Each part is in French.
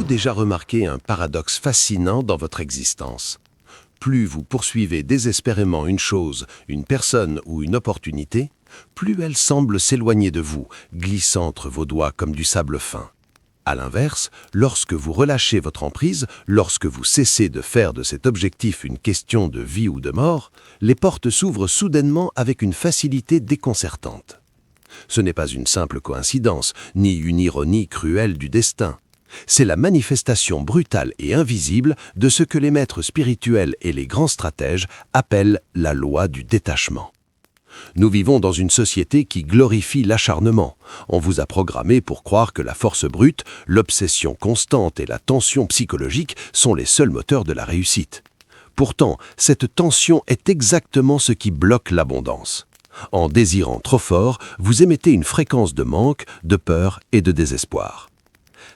Avez-vous déjà remarqué un paradoxe fascinant dans votre existence? Plus vous poursuivez désespérément une chose, une personne ou une opportunité, plus elle semble s'éloigner de vous, glissant entre vos doigts comme du sable fin. À l'inverse, lorsque vous relâchez votre emprise, lorsque vous cessez de faire de cet objectif une question de vie ou de mort, les portes s'ouvrent soudainement avec une facilité déconcertante. Ce n'est pas une simple coïncidence, ni une ironie cruelle du destin. C'est la manifestation brutale et invisible de ce que les maîtres spirituels et les grands stratèges appellent la loi du détachement. Nous vivons dans une société qui glorifie l'acharnement. On vous a programmé pour croire que la force brute, l'obsession constante et la tension psychologique sont les seuls moteurs de la réussite. Pourtant, cette tension est exactement ce qui bloque l'abondance. En désirant trop fort, vous émettez une fréquence de manque, de peur et de désespoir.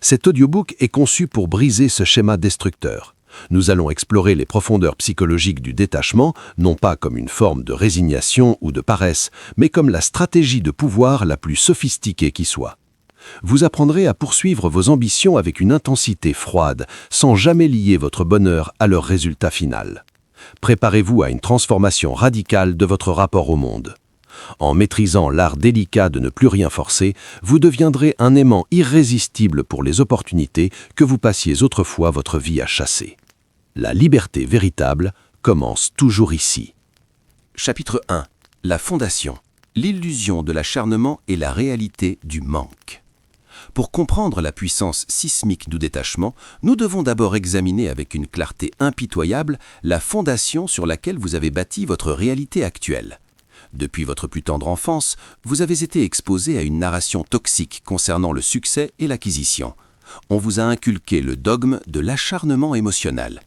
Cet audiobook est conçu pour briser ce schéma destructeur. Nous allons explorer les profondeurs psychologiques du détachement, non pas comme une forme de résignation ou de paresse, mais comme la stratégie de pouvoir la plus sophistiquée qui soit. Vous apprendrez à poursuivre vos ambitions avec une intensité froide, sans jamais lier votre bonheur à leur résultat final. Préparez-vous à une transformation radicale de votre rapport au monde. En maîtrisant l'art délicat de ne plus rien forcer, vous deviendrez un aimant irrésistible pour les opportunités que vous passiez autrefois votre vie à chasser. La liberté véritable commence toujours ici. Chapitre 1. La fondation. L'illusion de l'acharnement et la réalité du manque. Pour comprendre la puissance sismique du détachement, nous devons d'abord examiner avec une clarté impitoyable la fondation sur laquelle vous avez bâti votre réalité actuelle. Depuis votre plus tendre enfance, vous avez été exposé à une narration toxique concernant le succès et l'acquisition. On vous a inculqué le dogme de l'acharnement émotionnel.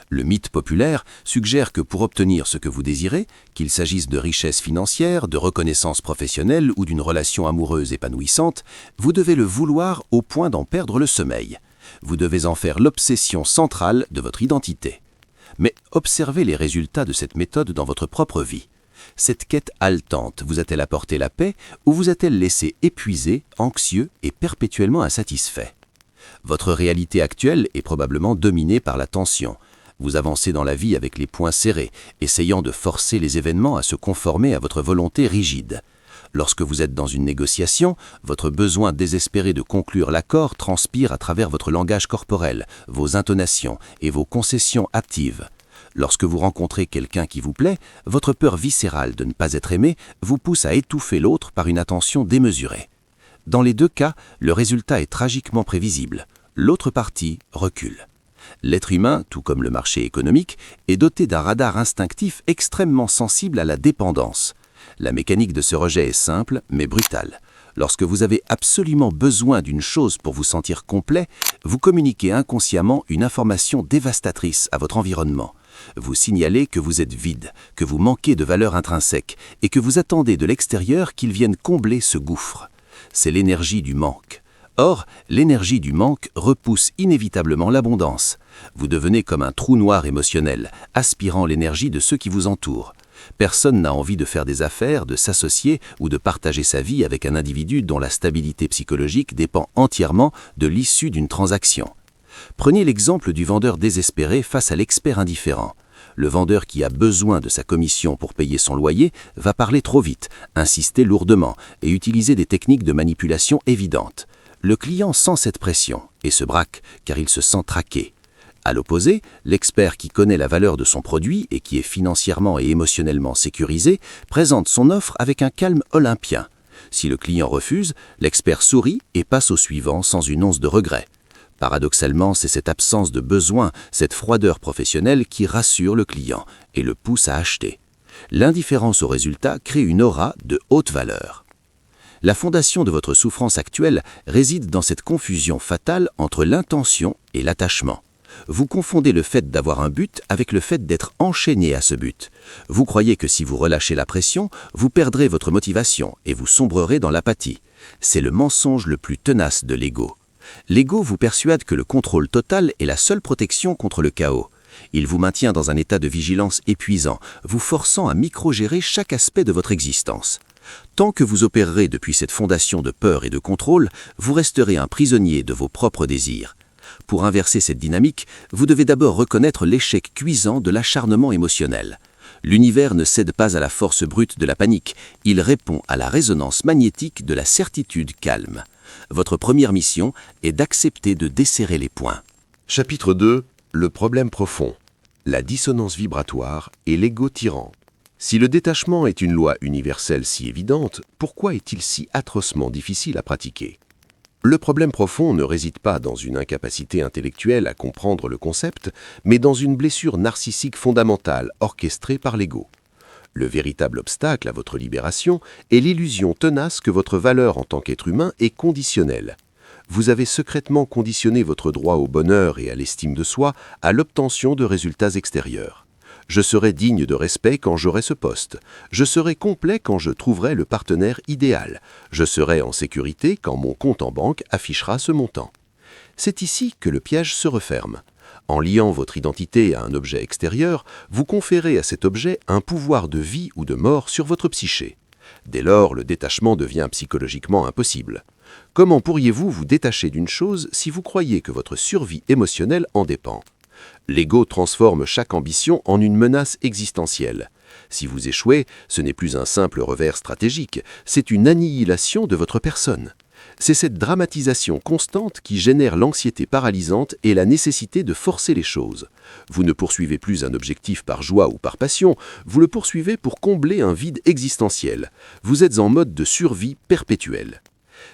Le mythe populaire suggère que pour obtenir ce que vous désirez, qu'il s'agisse de richesse financière, de reconnaissance professionnelle ou d'une relation amoureuse épanouissante, vous devez le vouloir au point d'en perdre le sommeil. Vous devez en faire l'obsession centrale de votre identité. Mais observez les résultats de cette méthode dans votre propre vie. Cette quête haletante vous a-t-elle apporté la paix ou vous a-t-elle laissé épuisé, anxieux et perpétuellement insatisfait? Votre réalité actuelle est probablement dominée par la tension. Vous avancez dans la vie avec les poings serrés, essayant de forcer les événements à se conformer à votre volonté rigide. Lorsque vous êtes dans une négociation, votre besoin désespéré de conclure l'accord transpire à travers votre langage corporel, vos intonations et vos concessions hâtives. Lorsque vous rencontrez quelqu'un qui vous plaît, votre peur viscérale de ne pas être aimé vous pousse à étouffer l'autre par une attention démesurée. Dans les deux cas, le résultat est tragiquement prévisible. L'autre partie recule. L'être humain, tout comme le marché économique, est doté d'un radar instinctif extrêmement sensible à la dépendance. La mécanique de ce rejet est simple, mais brutale. Lorsque vous avez absolument besoin d'une chose pour vous sentir complet, vous communiquez inconsciemment une information dévastatrice à votre environnement. Vous signalez que vous êtes vide, que vous manquez de valeur intrinsèque et que vous attendez de l'extérieur qu'il vienne combler ce gouffre. C'est l'énergie du manque. Or, l'énergie du manque repousse inévitablement l'abondance. Vous devenez comme un trou noir émotionnel, aspirant l'énergie de ceux qui vous entourent. Personne n'a envie de faire des affaires, de s'associer ou de partager sa vie avec un individu dont la stabilité psychologique dépend entièrement de l'issue d'une transaction. Prenez l'exemple du vendeur désespéré face à l'expert indifférent. Le vendeur qui a besoin de sa commission pour payer son loyer va parler trop vite, insister lourdement et utiliser des techniques de manipulation évidentes. Le client sent cette pression et se braque car il se sent traqué. À l'opposé, l'expert qui connaît la valeur de son produit et qui est financièrement et émotionnellement sécurisé présente son offre avec un calme olympien. Si le client refuse, l'expert sourit et passe au suivant sans une once de regret. Paradoxalement, c'est cette absence de besoin, cette froideur professionnelle qui rassure le client et le pousse à acheter. L'indifférence au résultat crée une aura de haute valeur. La fondation de votre souffrance actuelle réside dans cette confusion fatale entre l'intention et l'attachement. Vous confondez le fait d'avoir un but avec le fait d'être enchaîné à ce but. Vous croyez que si vous relâchez la pression, vous perdrez votre motivation et vous sombrerez dans l'apathie. C'est le mensonge le plus tenace de l'ego. L'ego vous persuade que le contrôle total est la seule protection contre le chaos. Il vous maintient dans un état de vigilance épuisant, vous forçant à micro-gérer chaque aspect de votre existence. Tant que vous opérerez depuis cette fondation de peur et de contrôle, vous resterez un prisonnier de vos propres désirs. Pour inverser cette dynamique, vous devez d'abord reconnaître l'échec cuisant de l'acharnement émotionnel. L'univers ne cède pas à la force brute de la panique, il répond à la résonance magnétique de la certitude calme. Votre première mission est d'accepter de desserrer les poings. Chapitre 2. Le problème profond. La dissonance vibratoire et l'ego tyran. Si le détachement est une loi universelle si évidente, pourquoi est-il si atrocement difficile à pratiquer ? Le problème profond ne réside pas dans une incapacité intellectuelle à comprendre le concept, mais dans une blessure narcissique fondamentale orchestrée par l'ego. Le véritable obstacle à votre libération est l'illusion tenace que votre valeur en tant qu'être humain est conditionnelle. Vous avez secrètement conditionné votre droit au bonheur et à l'estime de soi à l'obtention de résultats extérieurs. Je serai digne de respect quand j'aurai ce poste. Je serai complet quand je trouverai le partenaire idéal. Je serai en sécurité quand mon compte en banque affichera ce montant. C'est ici que le piège se referme. En liant votre identité à un objet extérieur, vous conférez à cet objet un pouvoir de vie ou de mort sur votre psyché. Dès lors, le détachement devient psychologiquement impossible. Comment pourriez-vous vous détacher d'une chose si vous croyez que votre survie émotionnelle en dépend ? L'ego transforme chaque ambition en une menace existentielle. Si vous échouez, ce n'est plus un simple revers stratégique, c'est une annihilation de votre personne. C'est cette dramatisation constante qui génère l'anxiété paralysante et la nécessité de forcer les choses. Vous ne poursuivez plus un objectif par joie ou par passion, vous le poursuivez pour combler un vide existentiel. Vous êtes en mode de survie perpétuelle.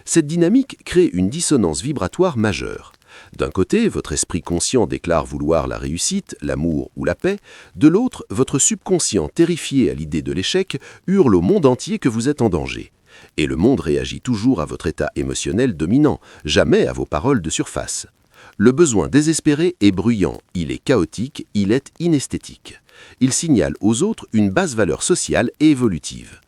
Cette dynamique crée une dissonance vibratoire majeure. D'un côté, votre esprit conscient déclare vouloir la réussite, l'amour ou la paix. De l'autre, votre subconscient, terrifié à l'idée de l'échec, hurle au monde entier que vous êtes en danger. Et le monde réagit toujours à votre état émotionnel dominant, jamais à vos paroles de surface. Le besoin désespéré est bruyant, il est chaotique, il est inesthétique. Il signale aux autres une basse valeur sociale et évolutive.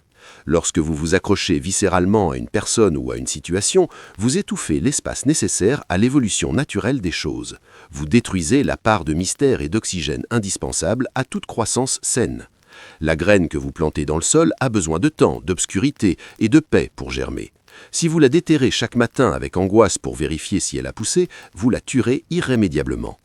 Lorsque vous vous accrochez viscéralement à une personne ou à une situation, vous étouffez l'espace nécessaire à l'évolution naturelle des choses. Vous détruisez la part de mystère et d'oxygène indispensable à toute croissance saine. La graine que vous plantez dans le sol a besoin de temps, d'obscurité et de paix pour germer. Si vous la déterrez chaque matin avec angoisse pour vérifier si elle a poussé, vous la tuerez irrémédiablement.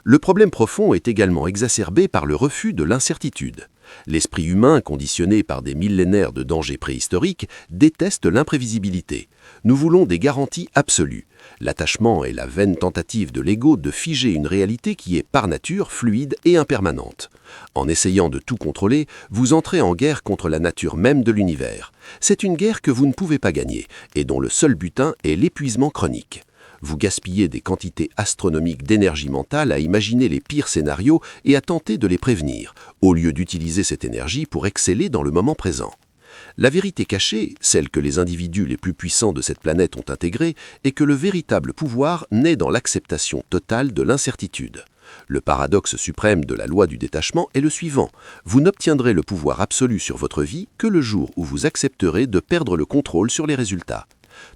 Le problème profond est également exacerbé par le refus de l'incertitude. L'esprit humain, conditionné par des millénaires de dangers préhistoriques, déteste l'imprévisibilité. Nous voulons des garanties absolues. L'attachement est la vaine tentative de l'ego de figer une réalité qui est par nature fluide et impermanente. En essayant de tout contrôler, vous entrez en guerre contre la nature même de l'univers. C'est une guerre que vous ne pouvez pas gagner et dont le seul butin est l'épuisement chronique. Vous gaspillez des quantités astronomiques d'énergie mentale à imaginer les pires scénarios et à tenter de les prévenir, au lieu d'utiliser cette énergie pour exceller dans le moment présent. La vérité cachée, celle que les individus les plus puissants de cette planète ont intégrée, est que le véritable pouvoir naît dans l'acceptation totale de l'incertitude. Le paradoxe suprême de la loi du détachement est le suivant. Vous n'obtiendrez le pouvoir absolu sur votre vie que le jour où vous accepterez de perdre le contrôle sur les résultats.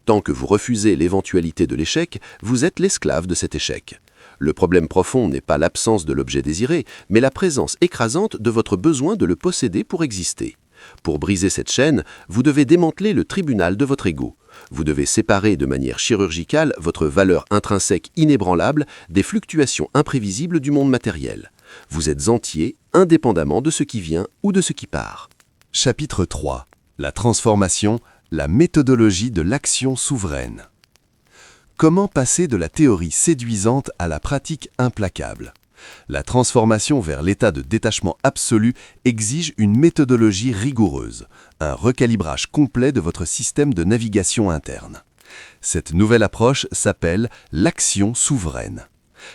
Tant que vous refusez l'éventualité de l'échec, vous êtes l'esclave de cet échec. Le problème profond n'est pas l'absence de l'objet désiré, mais la présence écrasante de votre besoin de le posséder pour exister. Pour briser cette chaîne, vous devez démanteler le tribunal de votre ego. Vous devez séparer de manière chirurgicale votre valeur intrinsèque inébranlable des fluctuations imprévisibles du monde matériel. Vous êtes entier, indépendamment de ce qui vient ou de ce qui part. Chapitre 3. La transformation, la méthodologie de l'action souveraine. Comment passer de la théorie séduisante à la pratique implacable ? La transformation vers l'état de détachement absolu exige une méthodologie rigoureuse, un recalibrage complet de votre système de navigation interne. Cette nouvelle approche s'appelle l'action souveraine.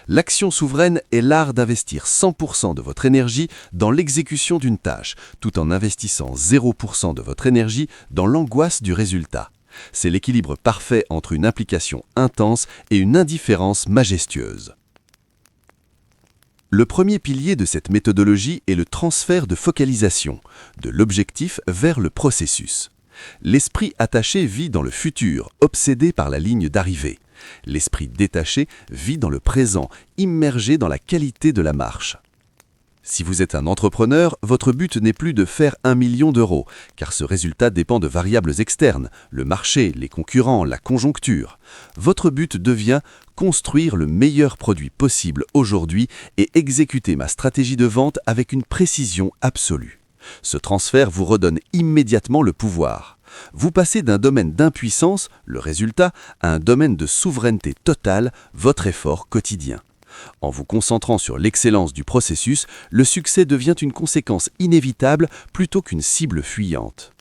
L'action souveraine est l'art d'investir 100% de votre énergie dans l'exécution d'une tâche, tout en investissant 0% de votre énergie dans l'angoisse du résultat. C'est l'équilibre parfait entre une implication intense et une indifférence majestueuse. Le premier pilier de cette méthodologie est le transfert de focalisation, de l'objectif vers le processus. L'esprit attaché vit dans le futur, obsédé par la ligne d'arrivée. L'esprit détaché vit dans le présent, immergé dans la qualité de la marche. Si vous êtes un entrepreneur, votre but n'est plus de faire 1 million d'euros, car ce résultat dépend de variables externes, le marché, les concurrents, la conjoncture. Votre but devient construire le meilleur produit possible aujourd'hui et exécuter ma stratégie de vente avec une précision absolue. Ce transfert vous redonne immédiatement le pouvoir. Vous passez d'un domaine d'impuissance, le résultat, à un domaine de souveraineté totale, votre effort quotidien. En vous concentrant sur l'excellence du processus, le succès devient une conséquence inévitable plutôt qu'une cible fuyante.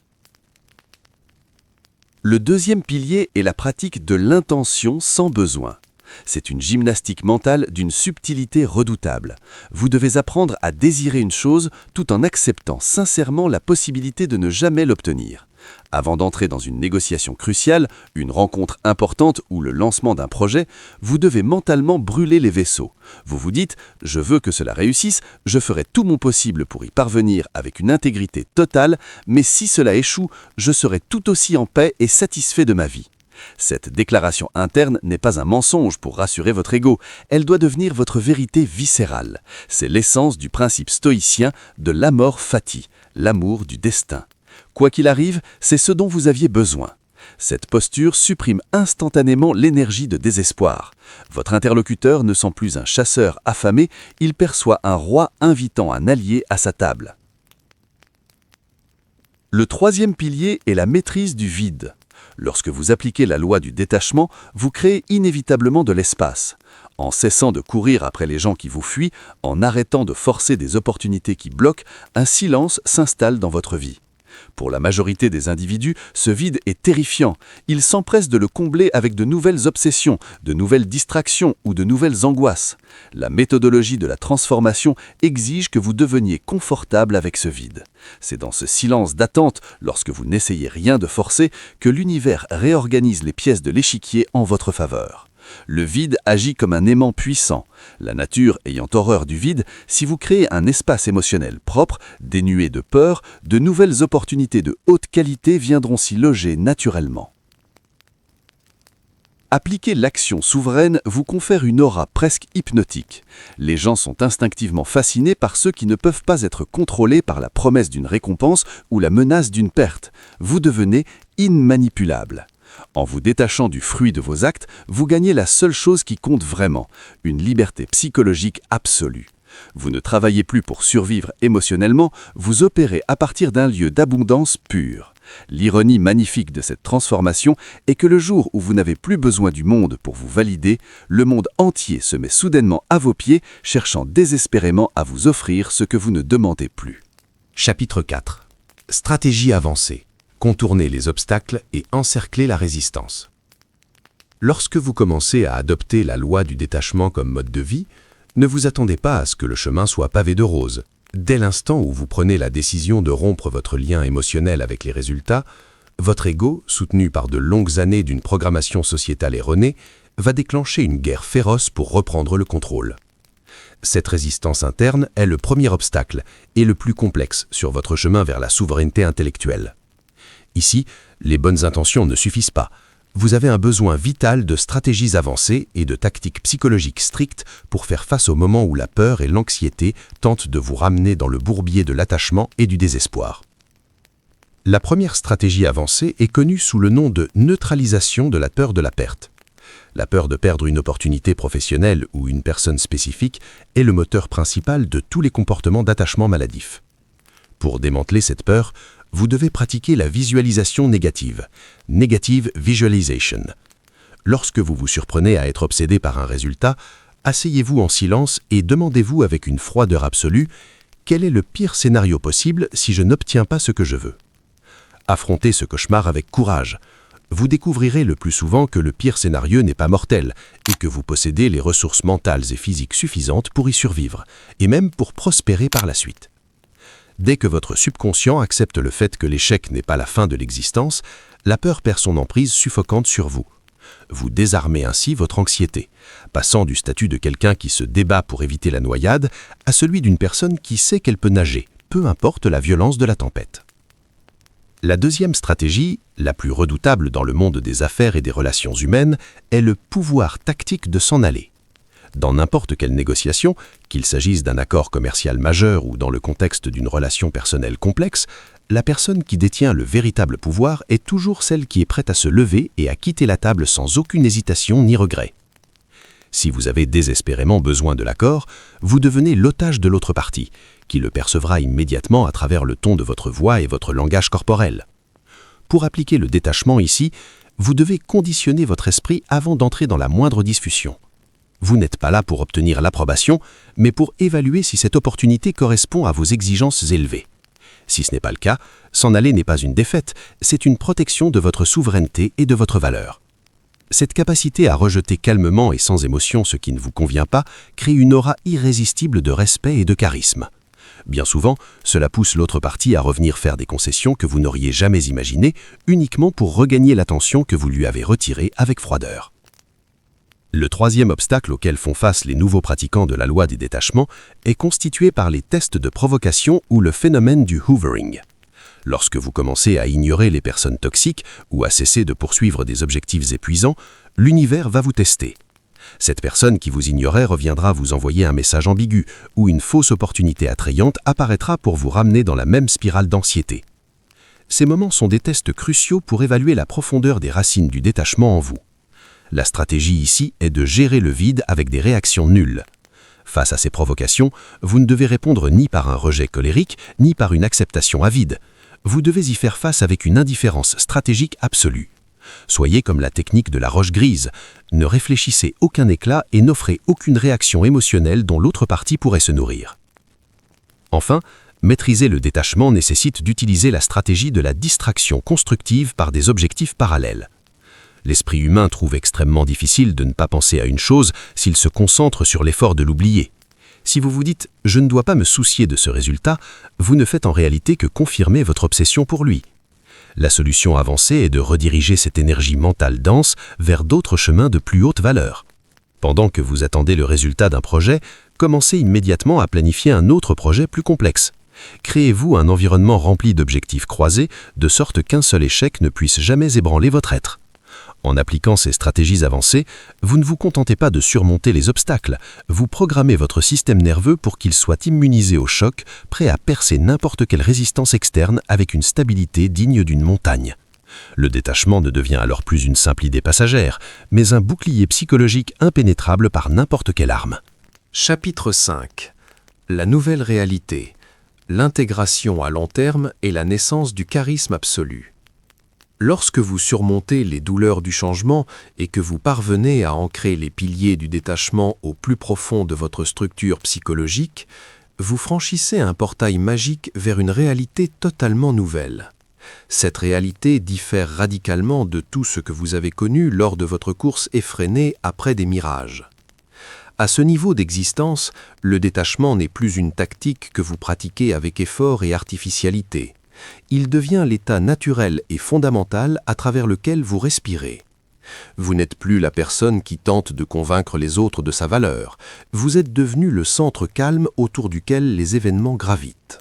Le deuxième pilier est la pratique de l'intention sans besoin. C'est une gymnastique mentale d'une subtilité redoutable. Vous devez apprendre à désirer une chose tout en acceptant sincèrement la possibilité de ne jamais l'obtenir. Avant d'entrer dans une négociation cruciale, une rencontre importante ou le lancement d'un projet, vous devez mentalement brûler les vaisseaux. Vous vous dites « Je veux que cela réussisse, je ferai tout mon possible pour y parvenir avec une intégrité totale, mais si cela échoue, je serai tout aussi en paix et satisfait de ma vie. » Cette déclaration interne n'est pas un mensonge pour rassurer votre ego, elle doit devenir votre vérité viscérale. C'est l'essence du principe stoïcien de l'amor fati, l'amour du destin. Quoi qu'il arrive, c'est ce dont vous aviez besoin. Cette posture supprime instantanément l'énergie de désespoir. Votre interlocuteur ne sent plus un chasseur affamé, il perçoit un roi invitant un allié à sa table. Le troisième pilier est la maîtrise du vide. Lorsque vous appliquez la loi du détachement, vous créez inévitablement de l'espace. En cessant de courir après les gens qui vous fuient, en arrêtant de forcer des opportunités qui bloquent, un silence s'installe dans votre vie. Pour la majorité des individus, ce vide est terrifiant. Ils s'empressent de le combler avec de nouvelles obsessions, de nouvelles distractions ou de nouvelles angoisses. La méthodologie de la transformation exige que vous deveniez confortable avec ce vide. C'est dans ce silence d'attente, lorsque vous n'essayez rien de forcer, que l'univers réorganise les pièces de l'échiquier en votre faveur. Le vide agit comme un aimant puissant. La nature ayant horreur du vide, si vous créez un espace émotionnel propre, dénué de peur, de nouvelles opportunités de haute qualité viendront s'y loger naturellement. Appliquer l'action souveraine vous confère une aura presque hypnotique. Les gens sont instinctivement fascinés par ceux qui ne peuvent pas être contrôlés par la promesse d'une récompense ou la menace d'une perte. Vous devenez immanipulable. En vous détachant du fruit de vos actes, vous gagnez la seule chose qui compte vraiment, une liberté psychologique absolue. Vous ne travaillez plus pour survivre émotionnellement, vous opérez à partir d'un lieu d'abondance pure. L'ironie magnifique de cette transformation est que le jour où vous n'avez plus besoin du monde pour vous valider, le monde entier se met soudainement à vos pieds, cherchant désespérément à vous offrir ce que vous ne demandez plus. Chapitre 4. Stratégie avancée. Contourner les obstacles et encercler la résistance. Lorsque vous commencez à adopter la loi du détachement comme mode de vie, ne vous attendez pas à ce que le chemin soit pavé de roses. Dès l'instant où vous prenez la décision de rompre votre lien émotionnel avec les résultats, votre ego, soutenu par de longues années d'une programmation sociétale erronée, va déclencher une guerre féroce pour reprendre le contrôle. Cette résistance interne est le premier obstacle et le plus complexe sur votre chemin vers la souveraineté intellectuelle. Ici, les bonnes intentions ne suffisent pas. Vous avez un besoin vital de stratégies avancées et de tactiques psychologiques strictes pour faire face au moment où la peur et l'anxiété tentent de vous ramener dans le bourbier de l'attachement et du désespoir. La première stratégie avancée est connue sous le nom de neutralisation de la peur de la perte. La peur de perdre une opportunité professionnelle ou une personne spécifique est le moteur principal de tous les comportements d'attachement maladif. Pour démanteler cette peur, vous devez pratiquer la visualisation négative, Negative Visualization. Lorsque vous vous surprenez à être obsédé par un résultat, asseyez-vous en silence et demandez-vous avec une froideur absolue « Quel est le pire scénario possible si je n'obtiens pas ce que je veux ?» Affrontez ce cauchemar avec courage. Vous découvrirez le plus souvent que le pire scénario n'est pas mortel et que vous possédez les ressources mentales et physiques suffisantes pour y survivre, et même pour prospérer par la suite. Dès que votre subconscient accepte le fait que l'échec n'est pas la fin de l'existence, la peur perd son emprise suffocante sur vous. Vous désarmez ainsi votre anxiété, passant du statut de quelqu'un qui se débat pour éviter la noyade à celui d'une personne qui sait qu'elle peut nager, peu importe la violence de la tempête. La deuxième stratégie, la plus redoutable dans le monde des affaires et des relations humaines, est le pouvoir tactique de s'en aller. Dans n'importe quelle négociation, qu'il s'agisse d'un accord commercial majeur ou dans le contexte d'une relation personnelle complexe, la personne qui détient le véritable pouvoir est toujours celle qui est prête à se lever et à quitter la table sans aucune hésitation ni regret. Si vous avez désespérément besoin de l'accord, vous devenez l'otage de l'autre partie, qui le percevra immédiatement à travers le ton de votre voix et votre langage corporel. Pour appliquer le détachement ici, vous devez conditionner votre esprit avant d'entrer dans la moindre discussion. Vous n'êtes pas là pour obtenir l'approbation, mais pour évaluer si cette opportunité correspond à vos exigences élevées. Si ce n'est pas le cas, s'en aller n'est pas une défaite, c'est une protection de votre souveraineté et de votre valeur. Cette capacité à rejeter calmement et sans émotion ce qui ne vous convient pas crée une aura irrésistible de respect et de charisme. Bien souvent, cela pousse l'autre partie à revenir faire des concessions que vous n'auriez jamais imaginées, uniquement pour regagner l'attention que vous lui avez retirée avec froideur. Le troisième obstacle auquel font face les nouveaux pratiquants de la loi des détachements est constitué par les tests de provocation ou le phénomène du hoovering. Lorsque vous commencez à ignorer les personnes toxiques ou à cesser de poursuivre des objectifs épuisants, l'univers va vous tester. Cette personne qui vous ignorait reviendra vous envoyer un message ambigu ou une fausse opportunité attrayante apparaîtra pour vous ramener dans la même spirale d'anxiété. Ces moments sont des tests cruciaux pour évaluer la profondeur des racines du détachement en vous. La stratégie ici est de gérer le vide avec des réactions nulles. Face à ces provocations, vous ne devez répondre ni par un rejet colérique, ni par une acceptation avide. Vous devez y faire face avec une indifférence stratégique absolue. Soyez comme la technique de la roche grise. Ne réfléchissez aucun éclat et n'offrez aucune réaction émotionnelle dont l'autre partie pourrait se nourrir. Enfin, maîtriser le détachement nécessite d'utiliser la stratégie de la distraction constructive par des objectifs parallèles. L'esprit humain trouve extrêmement difficile de ne pas penser à une chose s'il se concentre sur l'effort de l'oublier. Si vous vous dites « je ne dois pas me soucier de ce résultat », vous ne faites en réalité que confirmer votre obsession pour lui. La solution avancée est de rediriger cette énergie mentale dense vers d'autres chemins de plus haute valeur. Pendant que vous attendez le résultat d'un projet, commencez immédiatement à planifier un autre projet plus complexe. Créez-vous un environnement rempli d'objectifs croisés, de sorte qu'un seul échec ne puisse jamais ébranler votre être. En appliquant ces stratégies avancées, vous ne vous contentez pas de surmonter les obstacles, vous programmez votre système nerveux pour qu'il soit immunisé au choc, prêt à percer n'importe quelle résistance externe avec une stabilité digne d'une montagne. Le détachement ne devient alors plus une simple idée passagère, mais un bouclier psychologique impénétrable par n'importe quelle arme. Chapitre 5. La nouvelle réalité. L'intégration à long terme et la naissance du charisme absolu. Lorsque vous surmontez les douleurs du changement et que vous parvenez à ancrer les piliers du détachement au plus profond de votre structure psychologique, vous franchissez un portail magique vers une réalité totalement nouvelle. Cette réalité diffère radicalement de tout ce que vous avez connu lors de votre course effrénée après des mirages. À ce niveau d'existence, le détachement n'est plus une tactique que vous pratiquez avec effort et artificialité. Il devient l'état naturel et fondamental à travers lequel vous respirez. Vous n'êtes plus la personne qui tente de convaincre les autres de sa valeur. Vous êtes devenu le centre calme autour duquel les événements gravitent.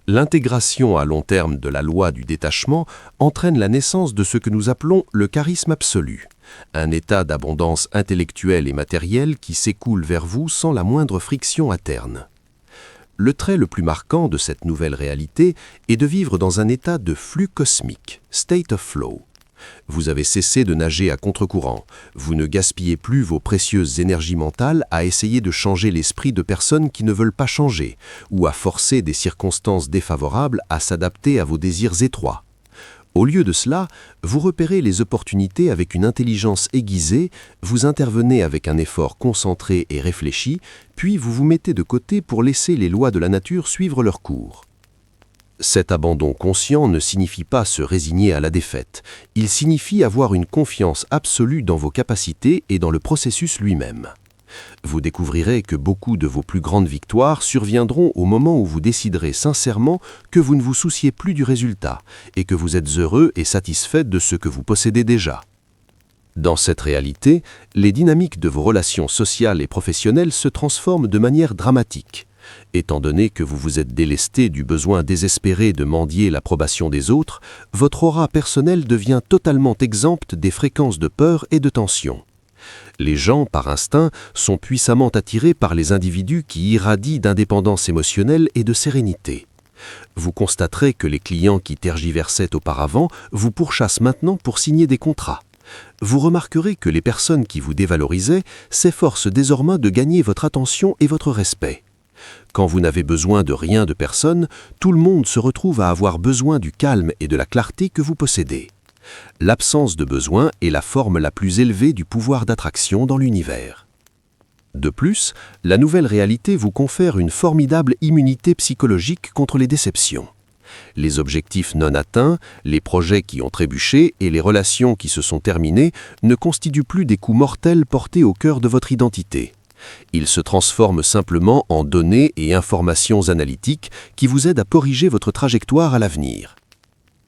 L'intégration à long terme de la loi du détachement entraîne la naissance de ce que nous appelons le charisme absolu, un état d'abondance intellectuelle et matérielle qui s'écoule vers vous sans la moindre friction interne. Le trait le plus marquant de cette nouvelle réalité est de vivre dans un état de flux cosmique, state of flow. Vous avez cessé de nager à contre-courant, vous ne gaspillez plus vos précieuses énergies mentales à essayer de changer l'esprit de personnes qui ne veulent pas changer, ou à forcer des circonstances défavorables à s'adapter à vos désirs étroits. Au lieu de cela, vous repérez les opportunités avec une intelligence aiguisée, vous intervenez avec un effort concentré et réfléchi, puis vous vous mettez de côté pour laisser les lois de la nature suivre leur cours. Cet abandon conscient ne signifie pas se résigner à la défaite, il signifie avoir une confiance absolue dans vos capacités et dans le processus lui-même. Vous découvrirez que beaucoup de vos plus grandes victoires surviendront au moment où vous déciderez sincèrement que vous ne vous souciez plus du résultat et que vous êtes heureux et satisfait de ce que vous possédez déjà. Dans cette réalité, les dynamiques de vos relations sociales et professionnelles se transforment de manière dramatique. Étant donné que vous vous êtes délesté du besoin désespéré de mendier l'approbation des autres, votre aura personnelle devient totalement exempte des fréquences de peur et de tension. Les gens, par instinct, sont puissamment attirés par les individus qui irradient d'indépendance émotionnelle et de sérénité. Vous constaterez que les clients qui tergiversaient auparavant vous pourchassent maintenant pour signer des contrats. Vous remarquerez que les personnes qui vous dévalorisaient s'efforcent désormais de gagner votre attention et votre respect. Quand vous n'avez besoin de rien de personne, tout le monde se retrouve à avoir besoin du calme et de la clarté que vous possédez. L'absence de besoin est la forme la plus élevée du pouvoir d'attraction dans l'univers. De plus, la nouvelle réalité vous confère une formidable immunité psychologique contre les déceptions. Les objectifs non atteints, les projets qui ont trébuché et les relations qui se sont terminées ne constituent plus des coups mortels portés au cœur de votre identité. Ils se transforment simplement en données et informations analytiques qui vous aident à corriger votre trajectoire à l'avenir.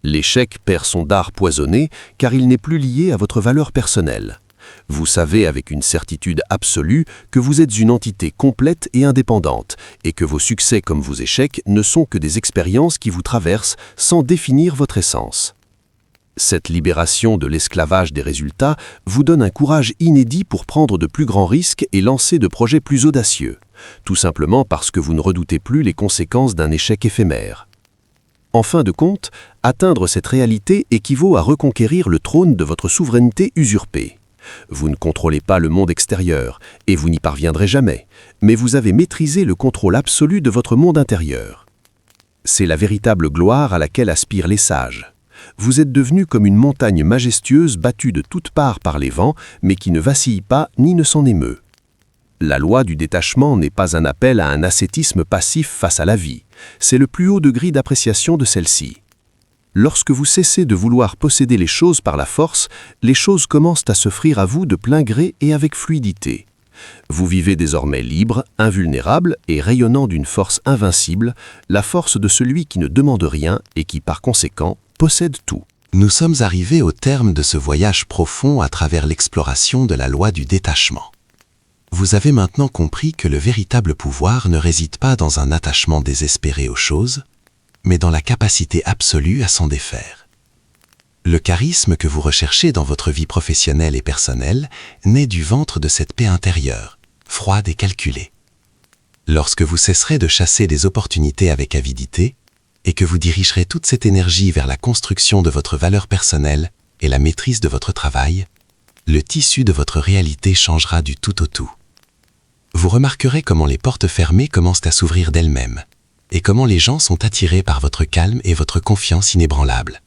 L'échec perd son dard poisonné car il n'est plus lié à votre valeur personnelle. Vous savez avec une certitude absolue que vous êtes une entité complète et indépendante et que vos succès comme vos échecs ne sont que des expériences qui vous traversent sans définir votre essence. Cette libération de l'esclavage des résultats vous donne un courage inédit pour prendre de plus grands risques et lancer de projets plus audacieux, tout simplement parce que vous ne redoutez plus les conséquences d'un échec éphémère. En fin de compte, atteindre cette réalité équivaut à reconquérir le trône de votre souveraineté usurpée. Vous ne contrôlez pas le monde extérieur, et vous n'y parviendrez jamais, mais vous avez maîtrisé le contrôle absolu de votre monde intérieur. C'est la véritable gloire à laquelle aspirent les sages. Vous êtes devenu comme une montagne majestueuse battue de toutes parts par les vents, mais qui ne vacille pas ni ne s'en émeut. La loi du détachement n'est pas un appel à un ascétisme passif face à la vie, c'est le plus haut degré d'appréciation de celle-ci. Lorsque vous cessez de vouloir posséder les choses par la force, les choses commencent à s'offrir à vous de plein gré et avec fluidité. Vous vivez désormais libre, invulnérable et rayonnant d'une force invincible, la force de celui qui ne demande rien et qui, par conséquent, possède tout. Nous sommes arrivés au terme de ce voyage profond à travers l'exploration de la loi du détachement. Vous avez maintenant compris que le véritable pouvoir ne réside pas dans un attachement désespéré aux choses, mais dans la capacité absolue à s'en défaire. Le charisme que vous recherchez dans votre vie professionnelle et personnelle naît du ventre de cette paix intérieure, froide et calculée. Lorsque vous cesserez de chasser des opportunités avec avidité, et que vous dirigerez toute cette énergie vers la construction de votre valeur personnelle et la maîtrise de votre travail, le tissu de votre réalité changera du tout au tout. Vous remarquerez comment les portes fermées commencent à s'ouvrir d'elles-mêmes, et comment les gens sont attirés par votre calme et votre confiance inébranlable.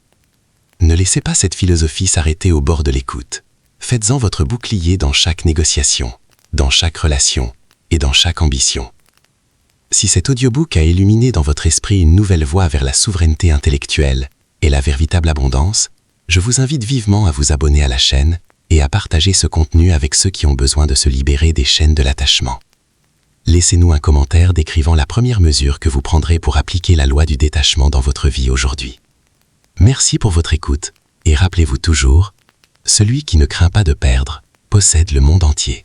Ne laissez pas cette philosophie s'arrêter au bord de l'écoute. Faites-en votre bouclier dans chaque négociation, dans chaque relation et dans chaque ambition. Si cet audiobook a illuminé dans votre esprit une nouvelle voie vers la souveraineté intellectuelle et la véritable abondance, je vous invite vivement à vous abonner à la chaîne et à partager ce contenu avec ceux qui ont besoin de se libérer des chaînes de l'attachement. Laissez-nous un commentaire décrivant la première mesure que vous prendrez pour appliquer la loi du détachement dans votre vie aujourd'hui. Merci pour votre écoute et rappelez-vous toujours, celui qui ne craint pas de perdre possède le monde entier.